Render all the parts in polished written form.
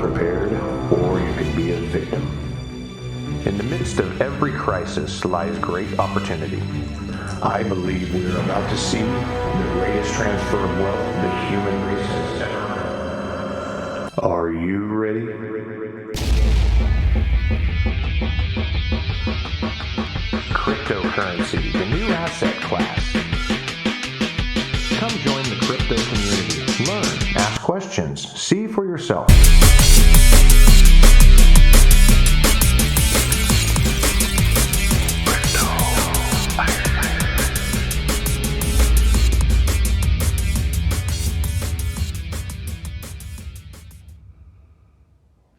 prepared, or you can be a victim. In the midst of every crisis lies great opportunity. I believe we are about to see the greatest transfer of wealth the human race has ever known. Are you ready? Cryptocurrency, the new asset class. Come join the crypto community. Learn, ask questions, see for yourself.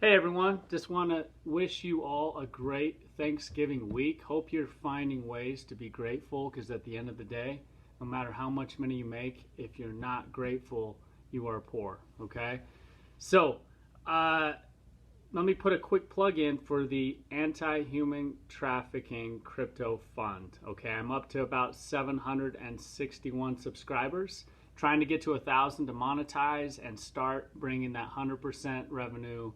Hey everyone, just want to wish you all a great Thanksgiving week. Hope you're finding ways to be grateful, because at the end of the day, no matter how much money you make, if you're not grateful, you are poor, okay? So, let me put a quick plug in for the Anti-Human Trafficking Crypto Fund, okay? I'm up to about 761 subscribers, trying to get to 1,000 to monetize and start bringing that 100% revenue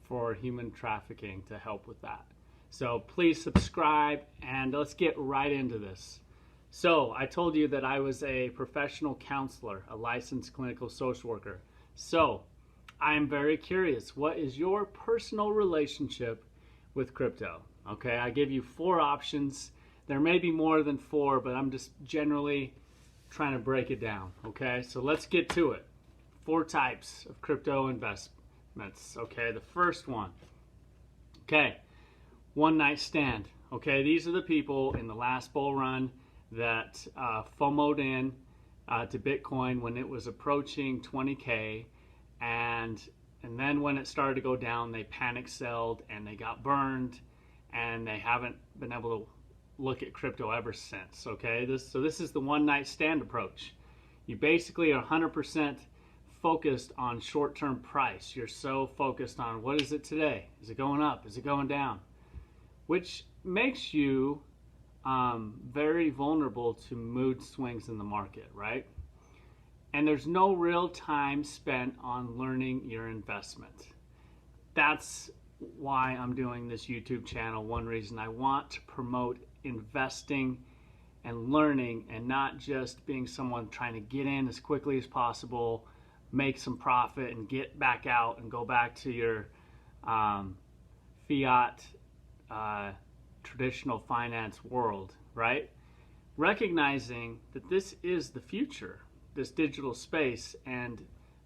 for human trafficking to help with that. So please subscribe, and let's get right into this. So I told you that I was a professional counselor, a licensed clinical social worker. So I am very curious, what is your personal relationship with crypto? Okay, I give you 4 options. There may be more than 4, but I'm just generally trying to break it down. Okay, so let's get to it. 4 types of crypto investments. Okay, the first one. Okay, one night stand. Okay, these are the people in the last bull run that FOMO'd in to Bitcoin when it was approaching 20K, and then when it started to go down, they panic selled and they got burned, and they haven't been able to look at crypto ever since. Okay, this is the one night stand approach. You basically are 100% focused on short-term price. You're so focused on, what is it today? Is it going up? Is it going down? Which makes you very vulnerable to mood swings in the market, right? And there's no real time spent on learning your investment. That's why I'm doing this YouTube channel. One reason I want to promote investing and learning, and not just being someone trying to get in as quickly as possible, make some profit and get back out and go back to your fiat traditional finance world, right? Recognizing that this is the future, this digital space, and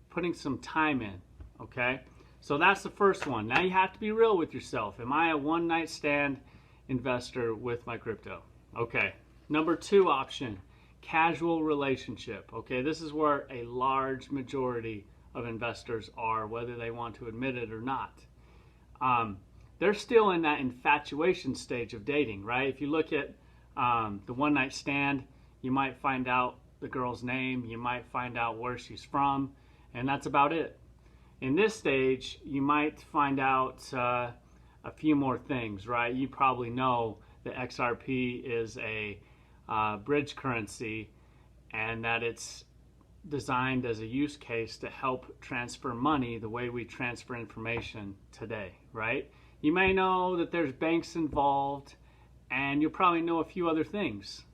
putting some time in, okay? So that's the first one. Now you have to be real with yourself. Am I a one night stand investor with my crypto? Okay. Number 2 option. Casual relationship. Okay, this is where a large majority of investors are, whether they want to admit it or not. They're still in that infatuation stage of dating, right? If you look at the one night stand, you might find out the girl's name, you might find out where she's from, and that's about it. In this stage, you might find out a few more things, right? You probably know that XRP is a bridge currency, and that it's designed as a use case to help transfer money the way we transfer information today, right? You may know that there's banks involved, and you'll probably know a few other things.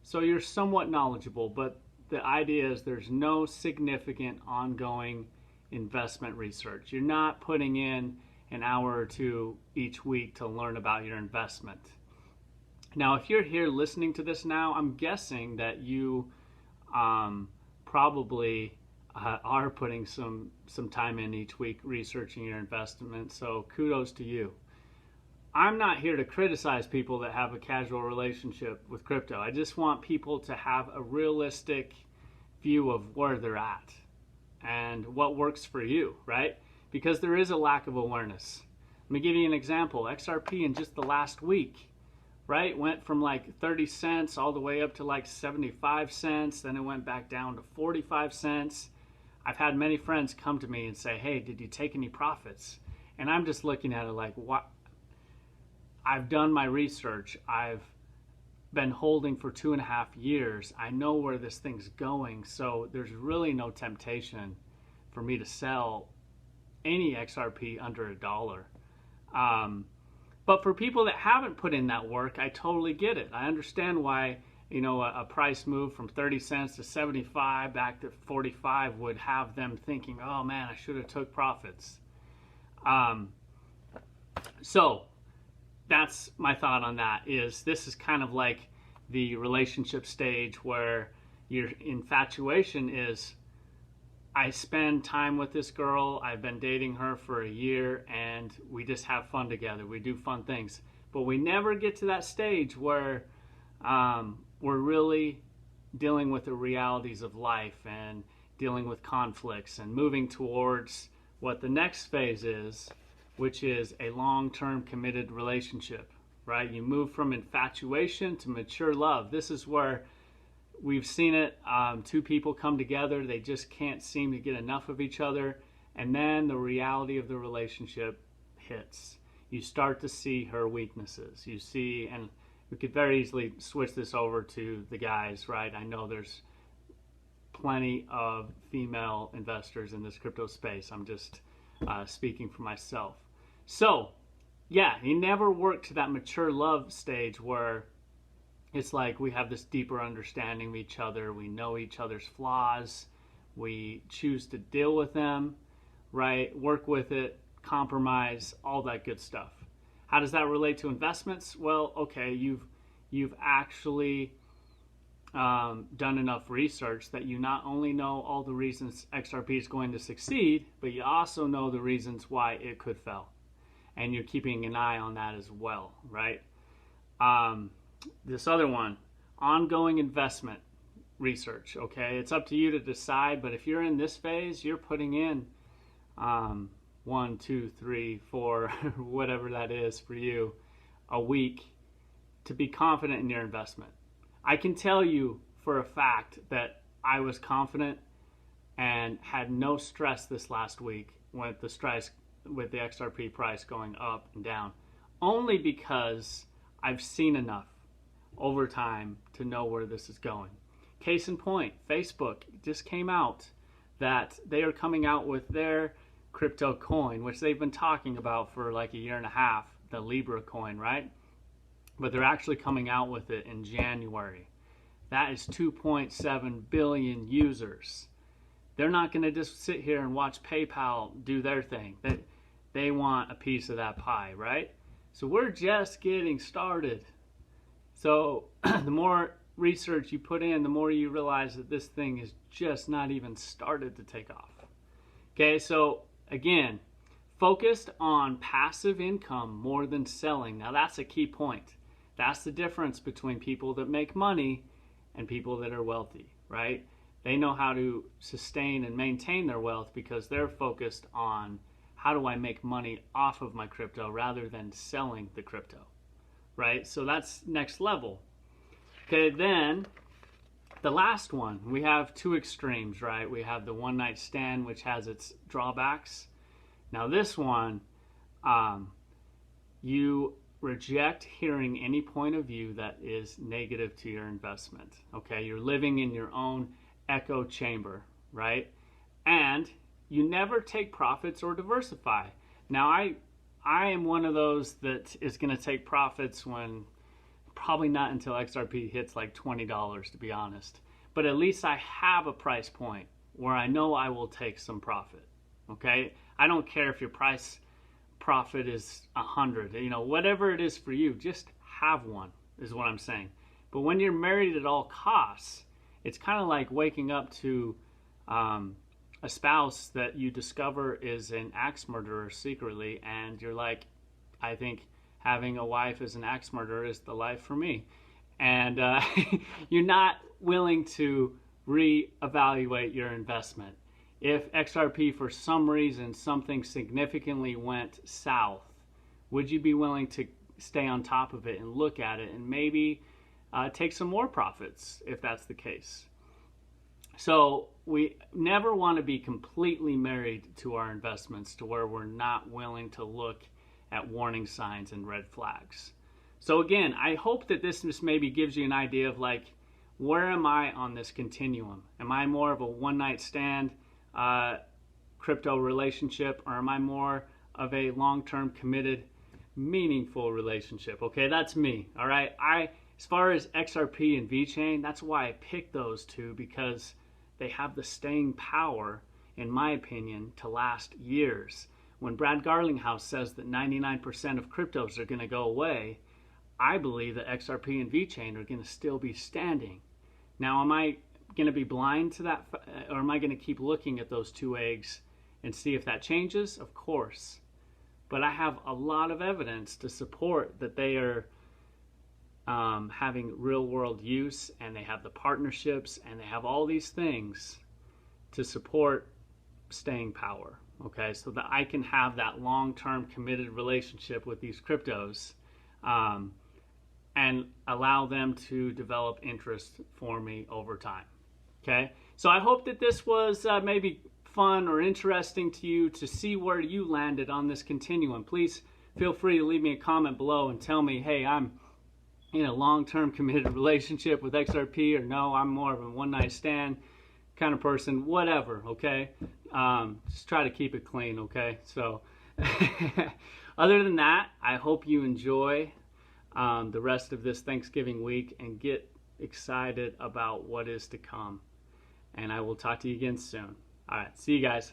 So you're somewhat knowledgeable, but the idea is there's no significant ongoing investment research. You're not putting in an hour or 2 each week to learn about your investment. Now, if you're here listening to this now, I'm guessing that you probably are putting some time in each week researching your investment, so kudos to you. I'm not here to criticize people that have a casual relationship with crypto. I just want people to have a realistic view of where they're at and what works for you, right? Because there is a lack of awareness. Let me give you an example. XRP in just the last week, right, went from like 30 cents all the way up to like 75 cents. Then it went back down to 45 cents. I've had many friends come to me and say, hey, did you take any profits? And I'm just looking at it like, what? I've done my research. I've been holding for 2.5 years. I know where this thing's going. So there's really no temptation for me to sell any XRP under $1. But for people that haven't put in that work, I totally get it. I understand why, you know, a price move from 30 cents to 75 back to 45 would have them thinking, oh man, I should have took profits. So that's my thought on that. Is this is kind of like the relationship stage where your infatuation is, I spend time with this girl, I've been dating her for a year, and we just have fun together. We do fun things. But we never get to that stage where we're really dealing with the realities of life and dealing with conflicts and moving towards what the next phase is, which is a long-term committed relationship, right? You move from infatuation to mature love. This is where we've seen it. Two people come together, they just can't seem to get enough of each other, and then the reality of the relationship hits. You start to see her weaknesses. You see, and we could very easily switch this over to the guys, right? I know there's plenty of female investors in this crypto space. I'm just speaking for myself. So, yeah, you never work to that mature love stage where it's like we have this deeper understanding of each other. We know each other's flaws. We choose to deal with them, right? Work with it, compromise, all that good stuff. How does that relate to investments? Well, okay, you've actually done enough research that you not only know all the reasons XRP is going to succeed, but you also know the reasons why it could fail. And you're keeping an eye on that as well, right? This other one, ongoing investment research, okay? It's up to you to decide, but if you're in this phase, you're putting in 1, 2, 3, 4, whatever that is for you, a week to be confident in your investment. I can tell you for a fact that I was confident and had no stress this last week with the XRP price going up and down, only because I've seen enough over time to know where this is going. Case in point, Facebook just came out that they are coming out with their crypto coin, which they've been talking about for like a year and a half, the Libra coin, right? But they're actually coming out with it in January. That is 2.7 billion users. They're not going to just sit here and watch PayPal do their thing. They want a piece of that pie, right? So we're just getting started. So the more research you put in, the more you realize that this thing is just not even started to take off. Okay, so again, focused on passive income more than selling. Now that's a key point. That's the difference between people that make money and people that are wealthy, right? They know how to sustain and maintain their wealth because they're focused on how do I make money off of my crypto rather than selling the crypto, right? So that's next level. Okay, then the last one, we have two extremes, right? We have the one night stand, which has its drawbacks. Now this one, you reject hearing any point of view that is negative to your investment. Okay, you're living in your own echo chamber, right? And you never take profits or diversify. Now I am one of those that is going to take profits when, probably not until XRP hits like $20, to be honest. But at least I have a price point where I know I will take some profit. Okay, I don't care if your profit is 100, whatever it is for you, just have one is what I'm saying. But when you're married at all costs, it's kind of like waking up to a spouse that you discover is an axe murderer secretly, and you're like, I think having a wife as an axe murderer is the life for me. And you're not willing to reevaluate your investment. If XRP, for some reason, something significantly went south, would you be willing to stay on top of it and look at it and maybe take some more profits if that's the case? So we never want to be completely married to our investments to where we're not willing to look at warning signs and red flags. So again, I hope that this just maybe gives you an idea of like, where am I on this continuum? Am I more of a one night stand crypto relationship, or am I more of a long-term committed, meaningful relationship? Okay, that's me. All right. As far as XRP and VeChain, that's why I picked those two, because they have the staying power, in my opinion, to last years. When Brad Garlinghouse says that 99% of cryptos are going to go away, I believe that XRP and VeChain are going to still be standing. Now, am I going to be blind to that, or am I going to keep looking at those two eggs and see if that changes? Of course. But I have a lot of evidence to support that they are having real world use, and they have the partnerships, and they have all these things to support staying power. Okay, so that I can have that long-term committed relationship with these cryptos, and allow them to develop interest for me over time. Okay, so I hope that this was maybe fun or interesting to you to see where you landed on this continuum. Please feel free to leave me a comment below and tell me, hey, I'm in a long-term committed relationship with XRP, or no, I'm more of a one-night stand kind of person, whatever. Okay, just try to keep it clean. Okay, so other than that, I hope you enjoy the rest of this Thanksgiving week and get excited about what is to come. And I will talk to you again soon. All right, see you guys.